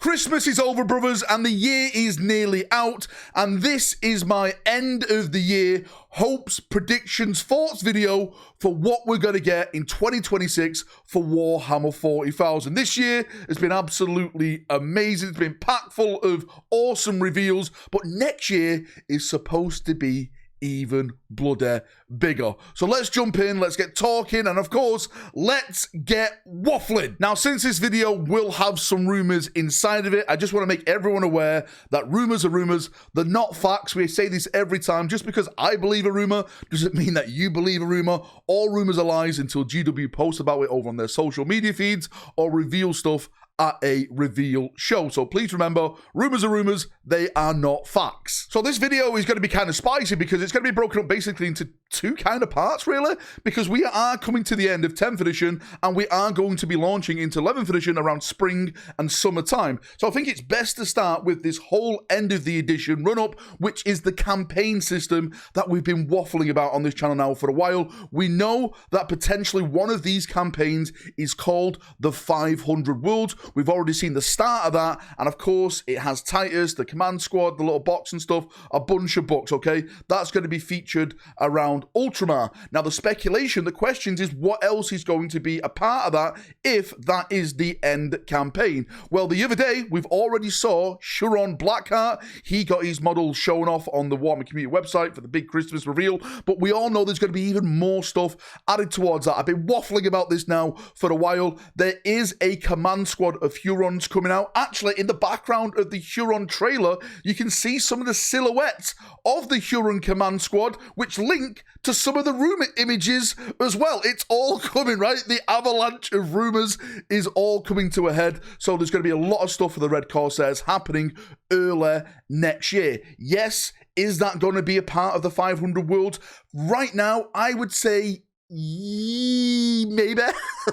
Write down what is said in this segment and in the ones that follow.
Christmas is over, brothers, and the year is nearly out, and this is my end of the year hopes, predictions, thoughts video for what we're going to get in 2026 for Warhammer 40,000. This year has been absolutely amazing. It's been packed full of awesome reveals, but next year is supposed to be even bloody bigger. So let's jump in, let's get talking, and of course, let's get waffling. Now, since this video will have some rumors inside of it, I just want to make everyone aware that rumors are rumors. They're not facts. We say this every time. Just because I believe a rumor doesn't mean that you believe a rumor. All rumors are lies until GW posts about it over on their social media feeds or reveal stuff at a reveal show. So please remember, rumors are rumors, they are not facts. So this video is going to be kind of spicy because it's going to be broken up basically into two kind of parts, really, because we are coming to the end of 10th edition and we are going to be launching into 11th edition around spring and summertime. So I think it's best to start with this whole end of the edition run-up, which is the campaign system that we've been waffling about on this channel now for a while. We know that potentially one of these campaigns is called the 500 Worlds. We've already seen the start of that, and of course, it has Titus, the command squad, the little box and stuff, a bunch of books, okay? That's going to be featured around Ultramar. Now, the speculation, the questions is what else is going to be a part of that if that is the end campaign? Well, the other day, we've already saw Shuron Blackheart. He got his models shown off on the Warhammer community website for the big Christmas reveal, but we all know there's going to be even more stuff added towards that. I've been waffling about this now for a while. There is a command squad of Hurons coming out. Actually, in the background of the Huron trailer, you can see some of the silhouettes of the Huron command squad, which link to some of the rumor images as well. It's all coming, right? The avalanche of rumors is all coming to a head. So there's going to be a lot of stuff for the Red Corsairs happening early next year. Yes, is that going to be a part of the 500 Worlds? Right now, I would say maybe,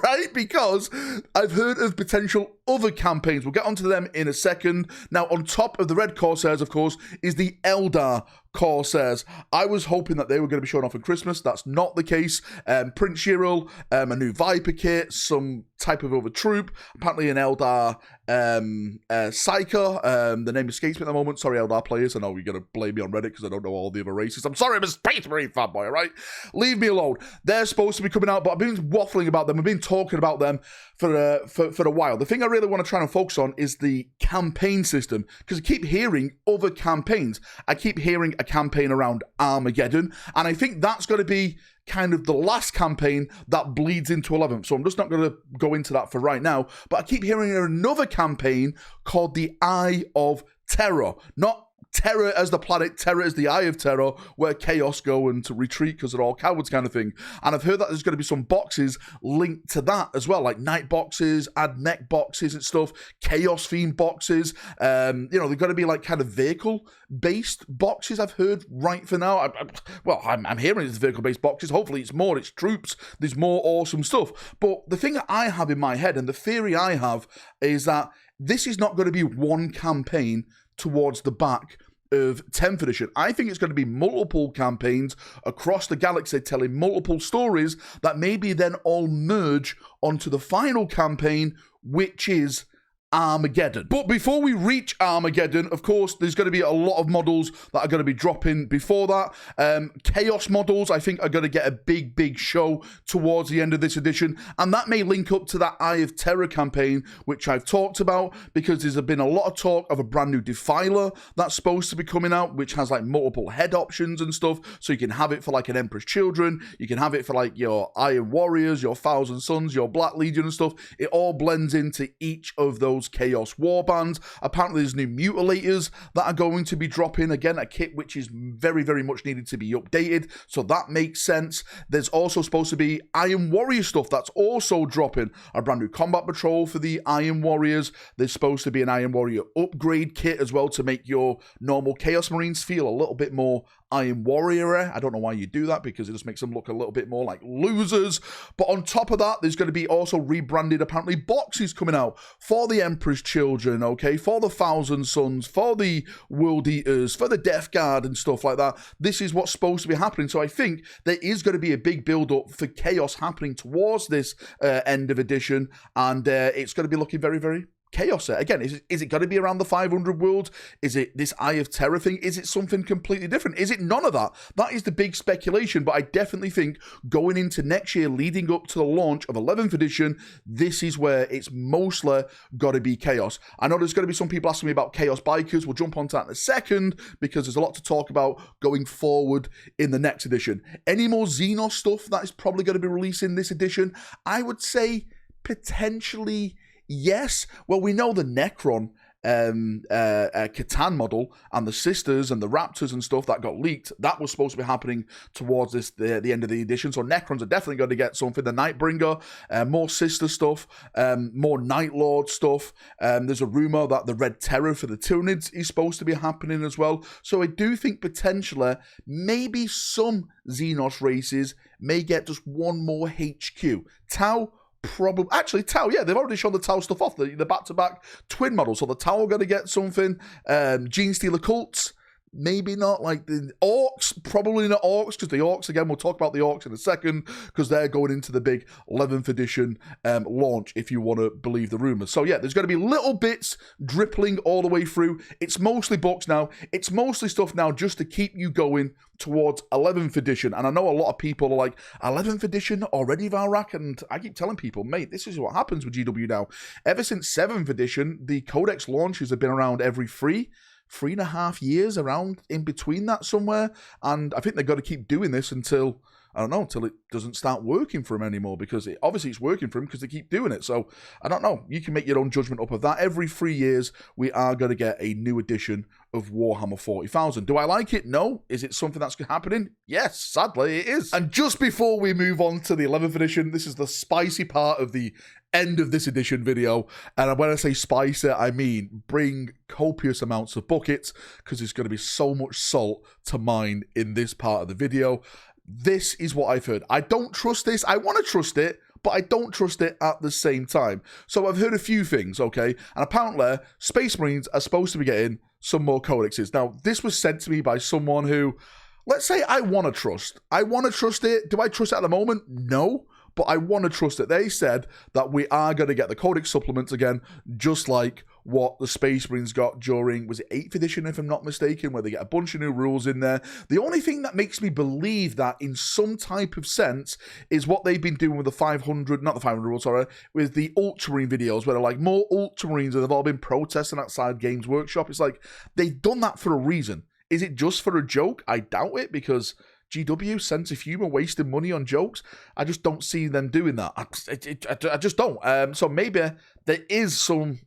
right? Because I've heard of potential other campaigns. We'll get onto them in a second. Now, on top of the Red Corsairs, of course, is the Eldar Corsairs. I was hoping that they were going to be shown off at Christmas. That's not the case. Prince Shirel, a new Viper kit, some type of other troop, apparently an Eldar Psyker. The name escapes me at the moment. Sorry, Eldar players. I know you're going to blame me on Reddit because I don't know all the other races. I'm sorry, I'm a Space Marine fanboy, all right? Leave me alone. They're supposed to be coming out, but I've been waffling about them. I've been talking about them for a while. The thing I really want to try and focus on is the campaign system, because I keep hearing other campaigns. I keep hearing a campaign around Armageddon, and I think that's going to be kind of the last campaign that bleeds into 11th. So I'm just not going to go into that for right now, but I keep hearing another campaign called the Eye of Terror. Not Terror as the planet, Terror as the Eye of Terror, where Chaos go and to retreat because they're all cowards kind of thing. And I've heard that there's going to be some boxes linked to that as well, like night boxes, add mech boxes and stuff, Chaos themed boxes. You know, they're going to be like kind of vehicle-based boxes, I've heard right for now. I'm hearing it's vehicle-based boxes. Hopefully it's more, it's troops. There's more awesome stuff. But the thing that I have in my head and the theory I have is that this is not going to be one campaign towards the back of 10th edition. I think it's going to be multiple campaigns across the galaxy telling multiple stories that maybe then all merge onto the final campaign, which is Armageddon. But before we reach Armageddon, of course, there's going to be a lot of models that are going to be dropping before that. Chaos models, I think, are going to get a big show towards the end of this edition, and that may link up to that Eye of Terror campaign, which I've talked about, because there's been a lot of talk of a brand new Defiler that's supposed to be coming out, which has like multiple head options and stuff, so you can have it for like an Emperor's Children, you can have it for like your Iron Warriors, your Thousand Sons, your Black Legion and stuff. It all blends into each of those Chaos Warbands. Apparently there's new Mutilators that are going to be dropping. Again, a kit which is very much needed to be updated, so that makes sense. There's also supposed to be Iron Warrior stuff that's also dropping. A brand new Combat Patrol for the Iron Warriors. There's supposed to be an Iron Warrior upgrade kit as well to make your normal Chaos Marines feel a little bit more Iron Warrior. I don't know why you do that, because it just makes them look a little bit more like losers. But on top of that, there's going to be also rebranded, apparently, boxes coming out for the Emperor's Children, okay, for the Thousand Sons, for the World Eaters, for the Death Guard and stuff like that. This is what's supposed to be happening. So I think there is going to be a big build-up for chaos happening towards this end of edition, and it's going to be looking very Chaos set. Again, is it going to be around the 500 world? Is it this Eye of Terror thing? Is it something completely different? Is it none of that? That is the big speculation, but I definitely think going into next year, leading up to the launch of 11th edition, this is where it's mostly got to be Chaos. I know there's going to be some people asking me about Chaos Bikers. We'll jump onto that in a second, because there's a lot to talk about going forward in the next edition. Any more Xenos stuff that is probably going to be released in this edition? I would say potentially yes. Well, we know the Necron Catan model and the Sisters and the Raptors and stuff that got leaked, that was supposed to be happening towards the end of the edition. So Necrons are definitely going to get something. The Nightbringer, more Sister stuff, more Night Lord stuff. There's a rumor that the Red Terror for the Tyranids is supposed to be happening as well. So I do think potentially maybe some Xenos races may get just one more HQ. Tau, probably, actually, Tau, yeah, they've already shown the Tau stuff off, the back-to-back twin model, so the Tau are going to get something. Gene Stealer Cults, maybe not. Like the Orcs, probably not Orcs, because the Orcs, again, we'll talk about the Orcs in a second, because they're going into the big 11th edition launch, if you want to believe the rumors. So yeah, there's going to be little bits dripping all the way through. It's mostly books now. It's mostly stuff now just to keep you going towards 11th edition. And I know a lot of people are like, 11th edition already, Valrak? And I keep telling people, mate, this is what happens with GW now. Ever since 7th edition, the Codex launches have been around every 3.5 years, around in between that somewhere. And I think they've got to keep doing this until, I don't know, until it doesn't start working for them anymore, because obviously it's working for them because they keep doing it. So I don't know. You can make your own judgment up of that. Every 3 years, we are going to get a new edition of Warhammer 40,000. Do I like it? No. Is it something that's happening? Yes, sadly it is. And just before we move on to the 11th edition, this is the spicy part of the end of this edition video. And when I say spicy, I mean bring copious amounts of buckets, because there's going to be so much salt to mine in this part of the video. This is what I've heard. I don't trust this. I want to trust it, but I don't trust it at the same time. So I've heard a few things, okay? And apparently, Space Marines are supposed to be getting some more codexes. Now, this was sent to me by someone who, let's say I want to trust. I want to trust it. Do I trust it at the moment? No. But I want to trust it. They said that we are going to get the Codex supplements again, just like what the Space Marines got during, was it 8th edition, if I'm not mistaken, where they get a bunch of new rules in there. The only thing that makes me believe that in some type of sense is what they've been doing with the 500, not the 500 rules, sorry, with the Ultramarine videos, where they're like, more Ultramarines, and they've all been protesting outside Games Workshop. It's like, they've done that for a reason. Is it just for a joke? I doubt it, because GW, sense of humor, wasting money on jokes. I just don't see them doing that. I just don't. So maybe there is some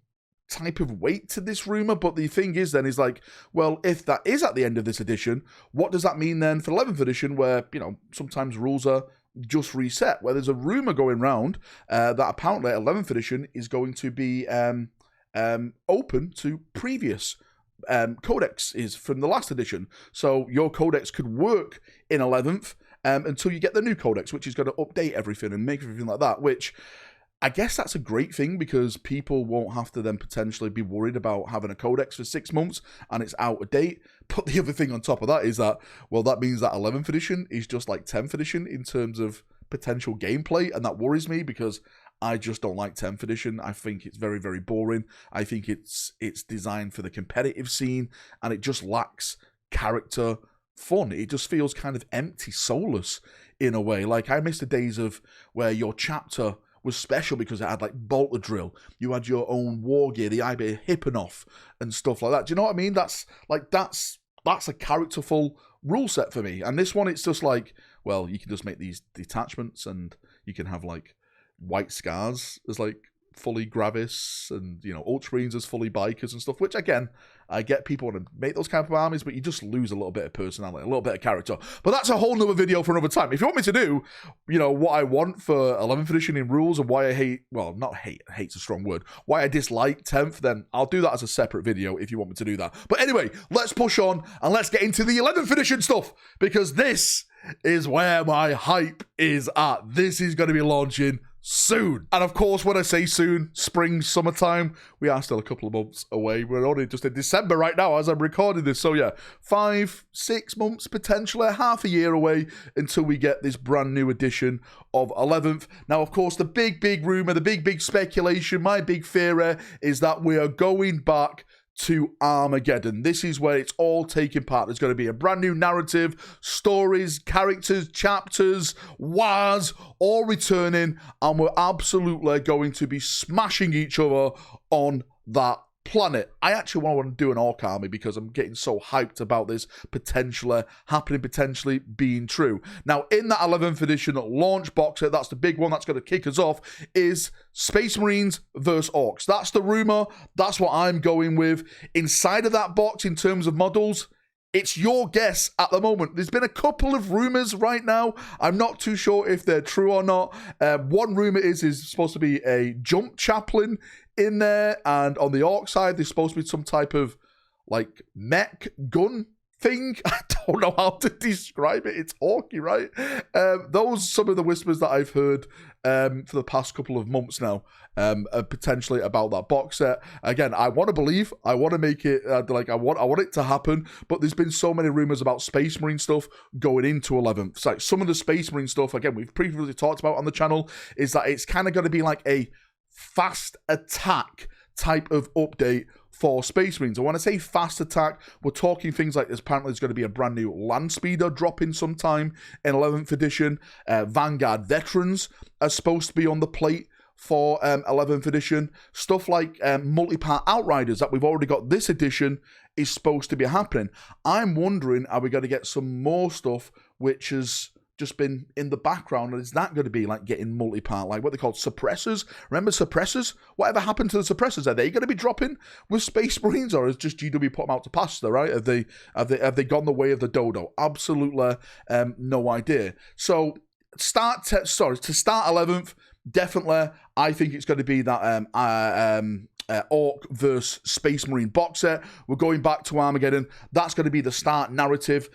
type of weight to this rumor, but the thing is then is like, well, if that is at the end of this edition, what does that mean then for 11th edition, where, you know, sometimes rules are just reset, where there's a rumor going around that apparently 11th edition is going to be open to previous codex is from the last edition. So your codex could work in 11th until you get the new codex, which is going to update everything and make everything like that, which I guess that's a great thing, because people won't have to then potentially be worried about having a codex for 6 months and it's out of date. But the other thing on top of that is that, well, that means that 11th edition is just like 10th edition in terms of potential gameplay, and that worries me, because I just don't like 10th edition. I think it's very, very boring. I think it's designed for the competitive scene, and it just lacks character fun. It just feels kind of empty, soulless in a way. Like, I miss the days of where your chapter was special because it had like bolter drill. You had your own war gear, the IB Hippenoff and stuff like that. Do you know what I mean? That's a characterful rule set for me. And this one, it's just like, well, you can just make these detachments, and you can have like White Scars as like fully Gravis, and, you know, Ultramarines as fully bikers and stuff, which again, I get people want to make those kind of armies, but you just lose a little bit of personality, a little bit of character. But that's a whole nother video for another time. If you want me to do, you know, what I want for 11th edition in rules, and why I hate, well, not hate, hate's a strong word, why I dislike 10th, then I'll do that as a separate video if you want me to do that. But anyway, let's push on and let's get into the 11th edition stuff, because this is where my hype is at. This is going to be launching soon. And of course, when I say soon, spring, summertime, we are still a couple of months away. We're only just in December right now as I'm recording this. So yeah, 5, 6 months, potentially half a year away until we get this brand new edition of 11th. Now, of course, the big rumor, the big speculation, my big theory is that we are going back to Armageddon. This is where it's all taking part. There's going to be a brand new narrative, stories, characters, chapters, wars, all returning, and we're absolutely going to be smashing each other on that planet. I actually want to do an Orc army because I'm getting so hyped about this potentially happening, potentially being true. Now, in that 11th edition launch box set, that's the big one that's going to kick us off, is Space Marines versus Orcs. That's the rumor. That's what I'm going with. Inside of that box, in terms of models, it's your guess at the moment. There's been a couple of rumors right now. I'm not too sure if they're true or not. One rumor is supposed to be a jump chaplain in there, and on the Orc side, there's supposed to be some type of like mech gun thing. I don't know how to describe it. It's orky, right? Those some of the whispers that I've heard for the past couple of months now, potentially about that box set. Again, I want to believe, I want to make it I want it to happen, but there's been so many rumors about Space Marine stuff going into 11th. So like some of the Space Marine stuff, again, we've previously talked about on the channel, is that it's kind of going to be like a fast attack type of update for Space Marines. And when I say fast attack, we're talking things like this. Apparently, there's going to be a brand new land speeder dropping sometime in 11th edition. Vanguard veterans are supposed to be on the plate for 11th edition. Stuff like multi-part Outriders that we've already got this edition is supposed to be happening. I'm wondering, are we going to get some more stuff which has just been in the background, and is that going to be like getting multi-part, like what they call suppressors? Remember suppressors? Whatever happened to the suppressors? Are they going to be dropping with Space Marines, or is just GW put them out to pasture? Right? Have they gone the way of the dodo? Absolutely, no idea. So to start 11th, definitely, I think it's going to be that Orc versus Space Marine box set. We're going back to Armageddon. That's going to be the start narrative.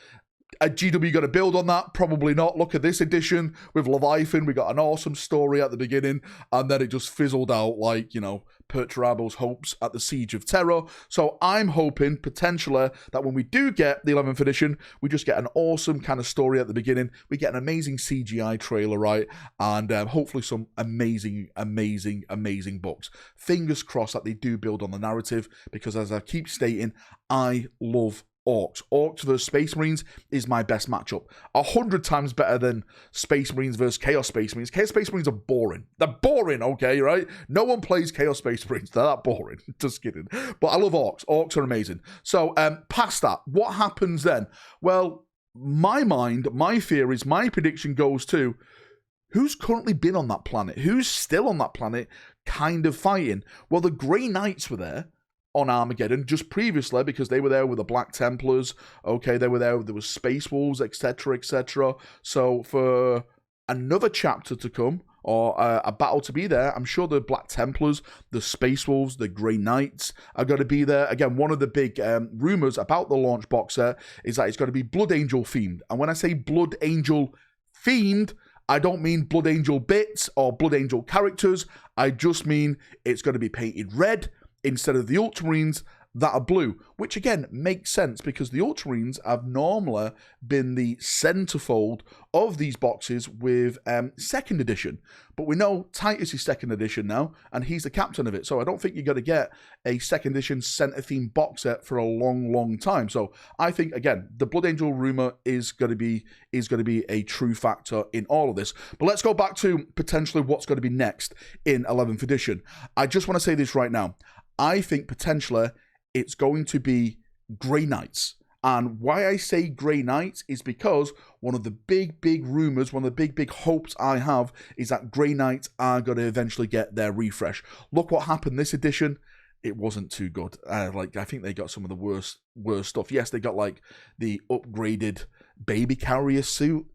Are GW going to build on that? Probably not. Look at this edition with Leviathan. We got an awesome story at the beginning, and then it just fizzled out like, you know, Perturabo's hopes at the Siege of Terror. So I'm hoping, potentially, that when we do get the 11th edition, we just get an awesome kind of story at the beginning. We get an amazing CGI trailer, right? And hopefully some amazing books. Fingers crossed that they do build on the narrative, because as I keep stating, I love Orcs. Orcs versus Space Marines is my best matchup. 100 times better than Space Marines versus Chaos Space Marines. Chaos Space Marines are boring. They're boring, okay, right? No one plays Chaos Space Marines. They're that boring. Just kidding. But I love Orcs. Orcs are amazing. So, past that, what happens then? Well, my theories, my prediction goes to who's currently been on that planet? Who's still on that planet kind of fighting? Well, the Grey Knights were there on Armageddon just previously, because they were there with the Black Templars. Okay, they were there was Space Wolves, etc. So for another chapter to come, or a battle to be there, I'm sure the Black Templars, the Space Wolves, the Grey Knights are going to be there. Again, one of the big rumors about the launch box set is that it's going to be Blood Angel themed. And when I say Blood Angel themed, I don't mean Blood Angel bits or Blood Angel characters. I just mean it's going to be painted red instead of the Ultramarines that are blue, which again makes sense because the Ultramarines have normally been the centerfold of these boxes with second edition. But we know Titus is second edition now, and he's the captain of it. So I don't think you're going to get a second edition center theme box set for a long time. So I think again the Blood Angel rumor is going to be a true factor in all of this. But let's go back to potentially what's going to be next in 11th edition. I just want to say this right now. I think potentially it's going to be Grey Knights. And why I say Grey Knights is because one of the big rumors, one of the big hopes I have is that Grey Knights are going to eventually get their refresh. Look what happened this edition. It wasn't too good. I think they got some of the worst stuff. Yes, they got like the upgraded baby carrier suit.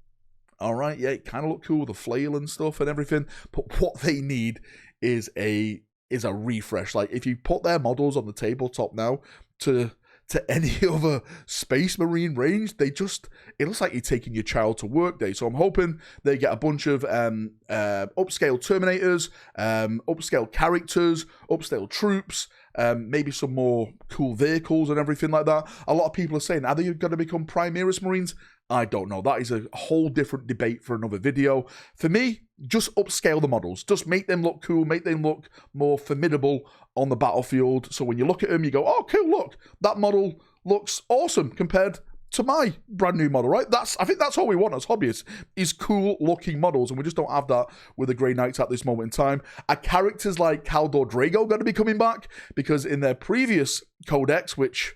All right, yeah, it kind of looked cool with the flail and stuff and everything. But what they need is a refresh. Like if you put their models on the tabletop now to to any other Space Marine range. It looks like you're taking your child to work day. So I'm hoping they get a bunch of upscale Terminators, upscale characters, upscale troops, maybe some more cool vehicles and everything like that. A lot of people are saying, are they going to become Primaris Marines? I don't know. That is a whole different debate for another video. For me, just upscale the models. Just make them look cool, make them look more formidable on the battlefield. So when you look at them, you go, oh, cool, look, that model looks awesome compared to my brand new model, right? I think that's all we want as hobbyists, is cool looking models, and we just don't have that with the Grey Knights at this moment in time. Are characters like Kaldor Drago going to be coming back? Because in their previous codex, which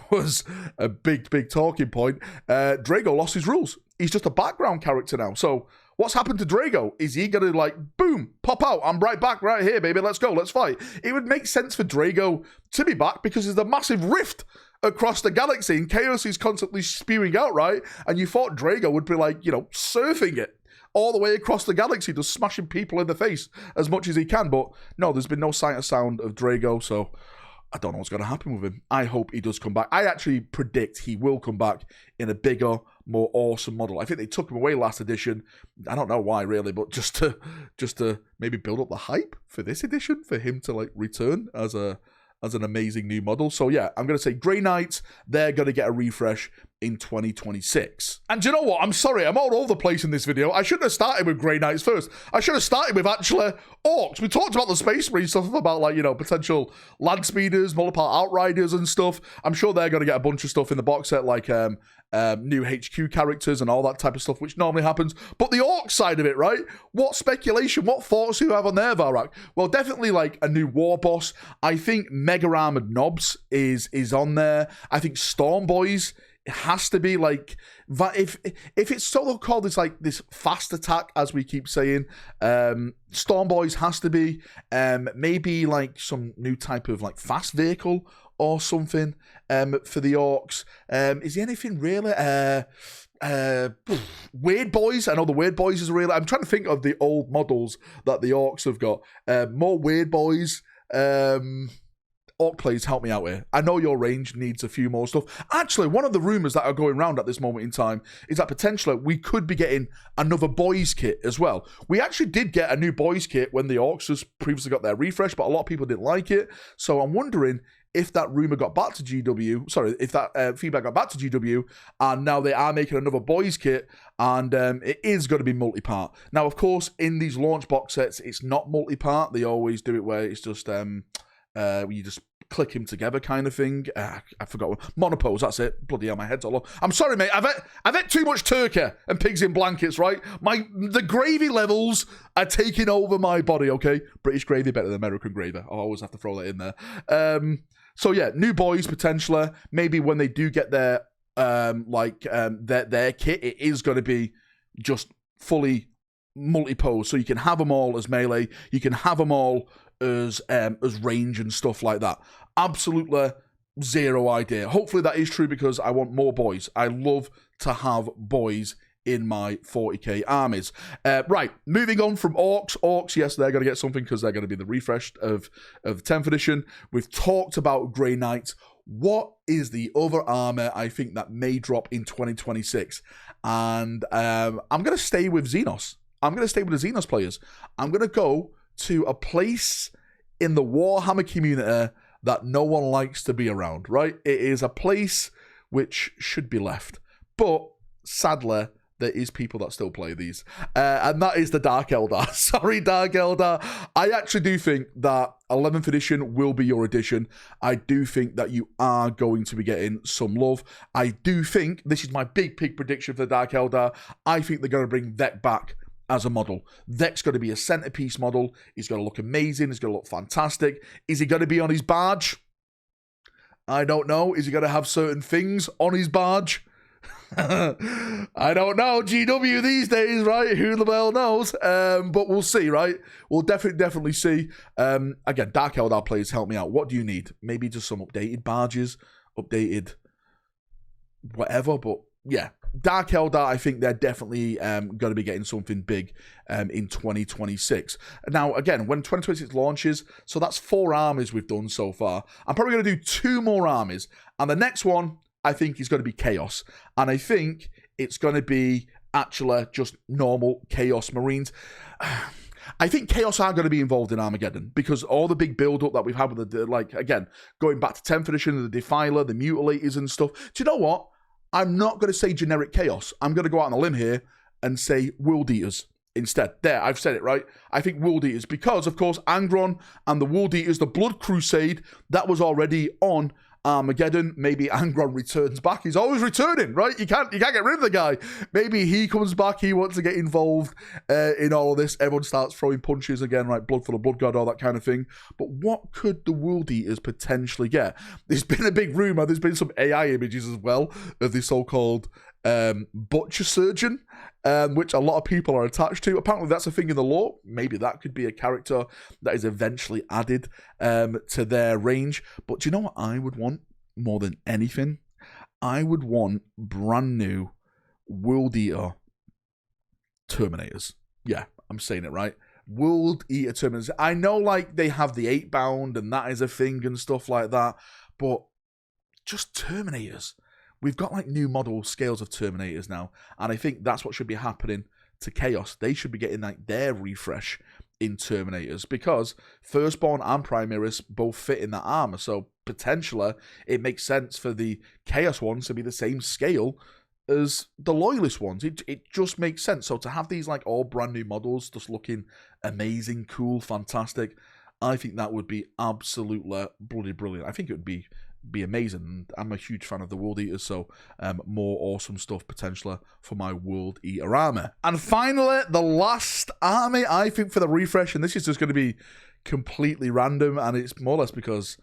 was a big talking point, Drago lost his rules. He's just a background character now. So what's happened to Drago? Is he going to, like, boom, pop out? I'm right back right here, baby. Let's go. Let's fight. It would make sense for Drago to be back because there's a massive rift across the galaxy and chaos is constantly spewing out, right? And you thought Drago would be, like, you know, surfing it all the way across the galaxy, just smashing people in the face as much as he can. But no, there's been no sight or sound of Drago, so I don't know what's going to happen with him. I hope he does come back. I actually predict he will come back in a bigger, more awesome model. I think they took him away last edition. I don't know why, really, but just to maybe build up the hype for this edition, for him to, like, return as an amazing new model. So yeah, I'm going to say Grey Knights, they're going to get a refresh in 2026. And do you know what? I'm sorry, I'm all over the place in this video. I shouldn't have started with Grey Knights first. I should have started with actually Orcs. We talked about the Space Marine stuff, about, like, you know, potential land speeders, multiple outriders and stuff. I'm sure they're going to get a bunch of stuff in the box set, like new HQ characters and all that type of stuff, which normally happens. But the Orc side of it, right? What speculation, what thoughts do you have on there, Valrak? Well, definitely, like, a new war boss. I think Mega Armored Knobs is on there. I think Storm Boys, it has to be, like, if it's so called this fast attack, as we keep saying, Storm Boys has to be, maybe, like, some new type of, like, fast vehicle or something for the Orcs. Is there anything really? Weird Boys. I know the Weird Boys is really. I'm trying to think of the old models that the Orcs have got. More Weird Boys. Orc players, help me out here. I know your range needs a few more stuff. Actually, one of the rumors that are going around at this moment in time is that potentially we could be getting another boys kit as well. We actually did get a new boys kit when the Orcs just previously got their refresh, but a lot of people didn't like it. So I'm wondering if that rumor got back to GW, if that feedback got back to GW, and now they are making another boys kit, and it is going to be multi-part. Now, of course, in these launch box sets, it's not multi-part. They always do it where it's just you just click them together kind of thing. I forgot what. Monopose, that's it. Bloody hell, my head's all off. I'm sorry, mate. I've ate too much turkey and pigs in blankets, right? The gravy levels are taking over my body, okay? British gravy better than American gravy. I always have to throw that in there. So yeah, new boys potentially. Maybe when they do get their their kit, it is going to be just fully multi-pose. So you can have them all as melee. You can have them all as range and stuff like that. Absolutely zero idea. Hopefully that is true because I want more boys. I love to have boys in my 40k armies. Right, moving on from Orcs. Orcs, yes, they're going to get something because they're going to be the refresh of 10th edition. We've talked about Grey Knights. What is the other armor I think that may drop in 2026? And I'm going to stay with Xenos. I'm going to stay with the Xenos players. I'm going to go to a place in the Warhammer community that no one likes to be around, right? It is a place which should be left. But sadly, there is people that still play these. And that is the Dark Eldar. Sorry, Dark Eldar. I actually do think that 11th edition will be your edition. I do think that you are going to be getting some love. I do think, this is my big prediction for the Dark Eldar, I think they're going to bring Vec back as a model. Vec's going to be a centerpiece model. He's going to look amazing. He's going to look fantastic. Is he going to be on his barge? I don't know. Is he going to have certain things on his barge? I don't know. GW these days, right? Who the hell knows? But we'll see, right? We'll definitely see. Again, Dark Eldar players, help me out. What do you need? Maybe just some updated barges, updated whatever, but yeah, Dark Eldar, I think they're definitely going to be getting something big in 2026. Now, again, when 2026 launches, so that's 4 armies we've done so far. I'm probably going to do 2 more armies. And the next one, I think, is going to be Chaos. And I think it's going to be actually just normal Chaos Marines. I think Chaos are going to be involved in Armageddon because all the big build-up that we've had with the, like, again, going back to 10th edition, the Defiler, the Mutilators and stuff. Do you know what? I'm not going to say generic Chaos. I'm going to go out on a limb here and say World Eaters instead. There, I've said it, right? I think World Eaters because, of course, Angron and the World Eaters, the Blood Crusade, that was already on Armageddon. Maybe Angron returns back. He's always returning, right? You can't get rid of the guy. Maybe he comes back. He wants to get involved in all of this. Everyone starts throwing punches again, right? Blood for the Blood God, all that kind of thing. But what could the World Eaters potentially get? There's been a big rumor. There's been some AI images as well of the so-called Butcher Surgeon, which a lot of people are attached to. Apparently that's a thing in the lore. Maybe that could be a character that is eventually added to their range. But do you know what I would want more than anything? I would want brand new World Eater Terminators. Yeah, I'm saying it right. World Eater Terminators. I know, like, they have the 8-bound and that is a thing and stuff like that, but just Terminators. We've got, like, new model scales of Terminators now, and I think that's what should be happening to Chaos. They should be getting, like, their refresh in Terminators, because Firstborn and Primaris both fit in that armor, so potentially it makes sense for the Chaos ones to be the same scale as the Loyalist ones. It just makes sense. So to have these, like, all brand new models just looking amazing, cool, fantastic, I think that would be absolutely bloody brilliant. I think it would be amazing. I'm a huge fan of the World Eaters, so more awesome stuff potentially for my World Eater army. And finally, the last army, I think, for the refresh, and this is just going to be completely random, and it's more or less because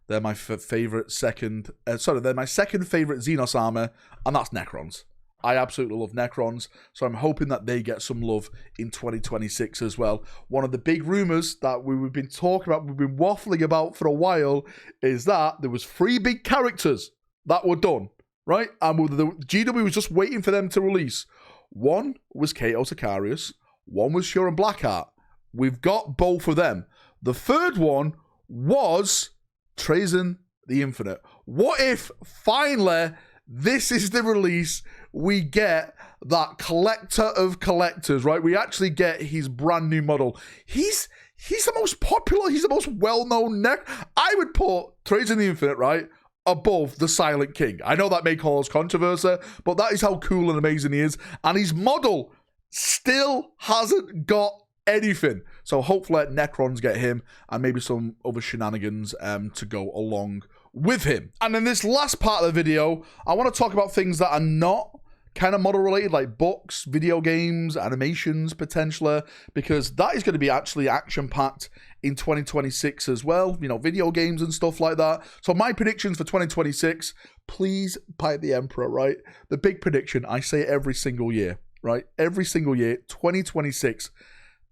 they're my favorite they're my second favorite Xenos army, and that's Necrons. I absolutely love Necrons, so I'm hoping that they get some love in 2026 as well. One of the big rumors that we've been talking about, we've been waffling about for a while, is that there was 3 big characters that were done, right? And the GW was just waiting for them to release. One was Kato Sicarius, one was Shuren Blackheart. We've got both of them. The third one was Trazyn the Infinite. What if finally this is the release? We get that collector of collectors, right? We actually get his brand new model. He's the most popular, he's the most well-known I would put Trazyn the Infinite, right, above the Silent King. I know that may cause controversy, but that is how cool and amazing he is. And his model still hasn't got anything. So hopefully Necrons get him and maybe some other shenanigans to go along with him. And in this last part of the video, I want to talk about things that are not kind of model related, like books, video games, animations potentially, because that is going to be actually action packed in 2026 as well, you know, video games and stuff like that. So my predictions for 2026, please bite the Emperor, right? The big prediction, I say it every single year, right? Every single year, 2026,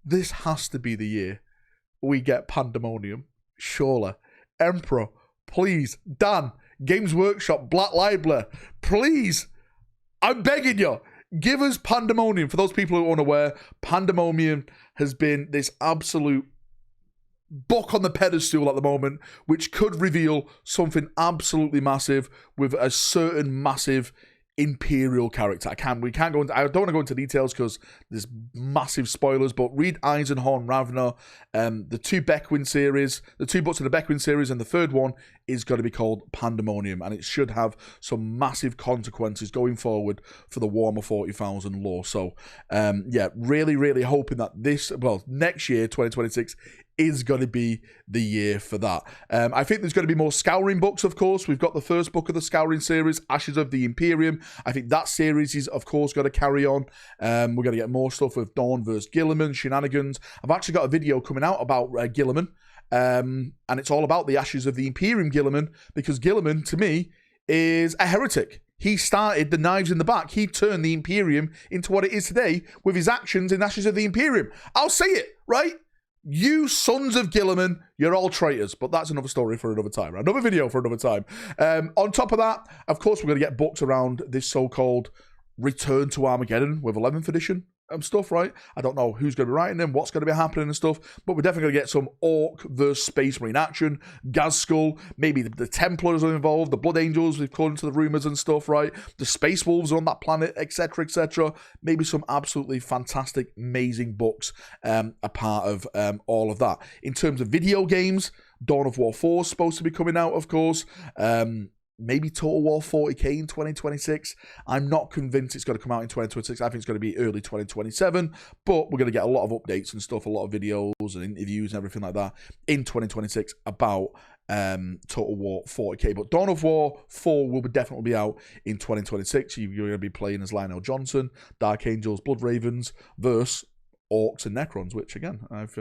this has to be the year we get Pandemonium, surely. Emperor, please, Dan, Games Workshop, Black Library, please, I'm begging you, give us Pandemonium. For those people who are unaware, Pandemonium has been this absolute book on the pedestal at the moment, which could reveal something absolutely massive with a certain massive Imperial character. We can't go into, I don't want to go into details because there's massive spoilers, but read Eisenhorn Ravner, the 2 Beckwin series, the 2 books of the Beckwin series, and the third one is going to be called Pandemonium, and it should have some massive consequences going forward for the Warhammer 40,000 lore. So, yeah, really, really hoping that next year, 2026, is going to be the year for that. I think there's going to be more Scouring books, of course. We've got the first book of the Scouring series, Ashes of the Imperium. I think that series is, of course, going to carry on. We're going to get more stuff with Dawn versus Gilliman, shenanigans. I've actually got a video coming out about Gilliman, and it's all about the Ashes of the Imperium Gilliman, because Gilliman, to me, is a heretic. He started the knives in the back. He turned the Imperium into what it is today with his actions in Ashes of the Imperium. I'll say it, right? You sons of Gilliman, you're all traitors, but that's another story for another time, right? Another video for another time. On top of that, of course, we're going to get books around this so-called Return to Armageddon with 11th edition stuff, right? I don't know who's going to be writing them, what's going to be happening and stuff, but we're definitely going to get some Orc versus Space Marine action, Gazskull, maybe the Templars are involved, the Blood Angels, according to the rumors and stuff, right? The Space Wolves are on that planet, etc., etc. Maybe some absolutely fantastic, amazing books a part of all of that. In terms of video games, Dawn of War 4 is supposed to be coming out, of course. Maybe Total War 40k in 2026. I'm not convinced it's going to come out in 2026. I think it's going to be early 2027, but we're going to get a lot of updates and stuff, a lot of videos and interviews and everything like that in 2026 about Total War 40k. But Dawn of War 4 will definitely be out in 2026. You're going to be playing as Lionel Johnson, Dark Angels, Blood Ravens versus Orcs and Necrons, which again I've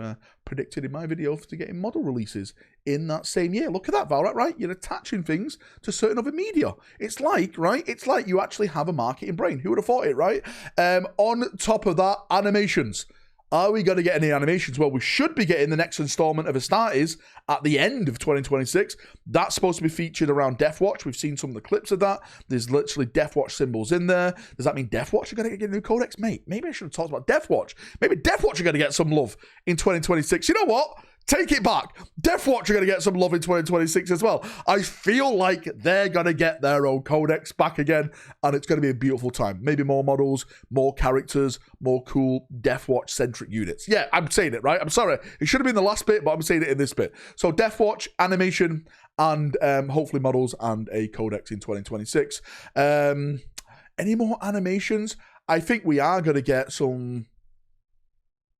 predicted in my video to getting model releases in that same year. Look at that, Valrak, right? You're attaching things to certain other media. It's like, right? It's like you actually have a marketing brain. Who would have thought it, right? On top of that, animations. Are we going to get any animations? Well, we should be getting the next installment of Astartes at the end of 2026. That's supposed to be featured around Deathwatch. We've seen some of the clips of that. There's literally Deathwatch symbols in there. Does that mean Deathwatch are going to get a new codex? Mate, maybe I should have talked about Deathwatch. Maybe Deathwatch are going to get some love in 2026. You know what? Take it back. Deathwatch are going to get some love in 2026 as well. I feel like they're going to get their own codex back again, and it's going to be a beautiful time. Maybe more models, more characters, more cool Deathwatch-centric units. Yeah, I'm saying it, right? I'm sorry. It should have been the last bit, but I'm saying it in this bit. So Deathwatch, animation, and hopefully models and a codex in 2026. Any more animations? I think we are going to get some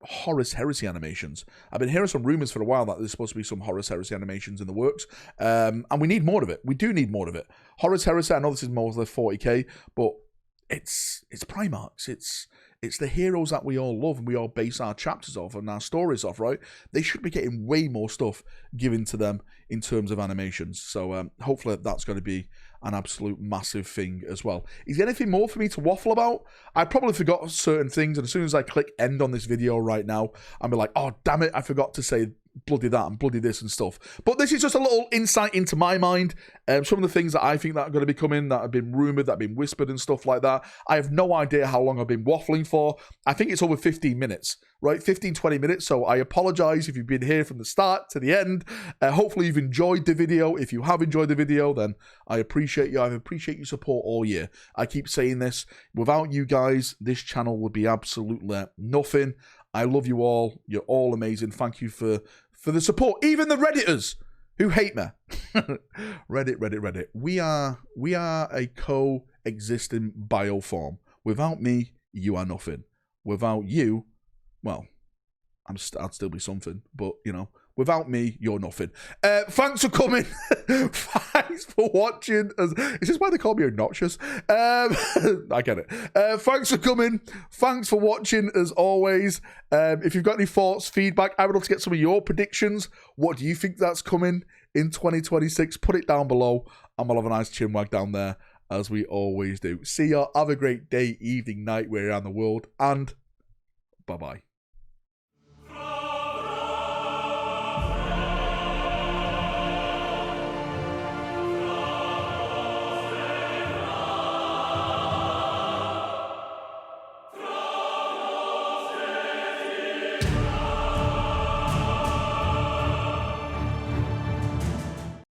Horus Heresy animations. I've been hearing some rumors for a while that there's supposed to be some Horus Heresy animations in the works, and we need more of it. We do need more of it. Horus Heresy, I know this is more than 40k, but it's Primarchs. It's the heroes that we all love and we all base our chapters off and our stories off, right? They should be getting way more stuff given to them in terms of animations. So hopefully that's going to be an absolute massive thing as well. Is there anything more for me to waffle about? I probably forgot certain things, and as soon as I click end on this video right now, I'll be like, oh, damn it, I forgot to say bloody that and bloody this and stuff. But this is just a little insight into my mind. Some of the things that I think that are going to be coming, that have been rumoured, that have been whispered and stuff like that. I have no idea how long I've been waffling for. I think it's over 15 minutes, right? 15, 20 minutes. So I apologise if you've been here from the start to the end. Hopefully you've enjoyed the video. If you have enjoyed the video, then I appreciate you. I appreciate your support all year. I keep saying this. Without you guys, this channel would be absolutely nothing. I love you all. You're all amazing. Thank you for the support. Even the Redditors who hate me. Reddit. We are a coexisting bioform. Without me, you are nothing. Without you, well, I'd still be something. But, you know, without me, you're nothing. Thanks for coming. Thanks for watching. Is this why they call me obnoxious? I get it. Thanks for coming. Thanks for watching, as always. If you've got any thoughts, feedback, I would love to get some of your predictions. What do you think that's coming in 2026? Put it down below, and we'll have a nice chinwag down there, as we always do. See ya. Have a great day, evening, night, wherever you're in the world, and bye-bye.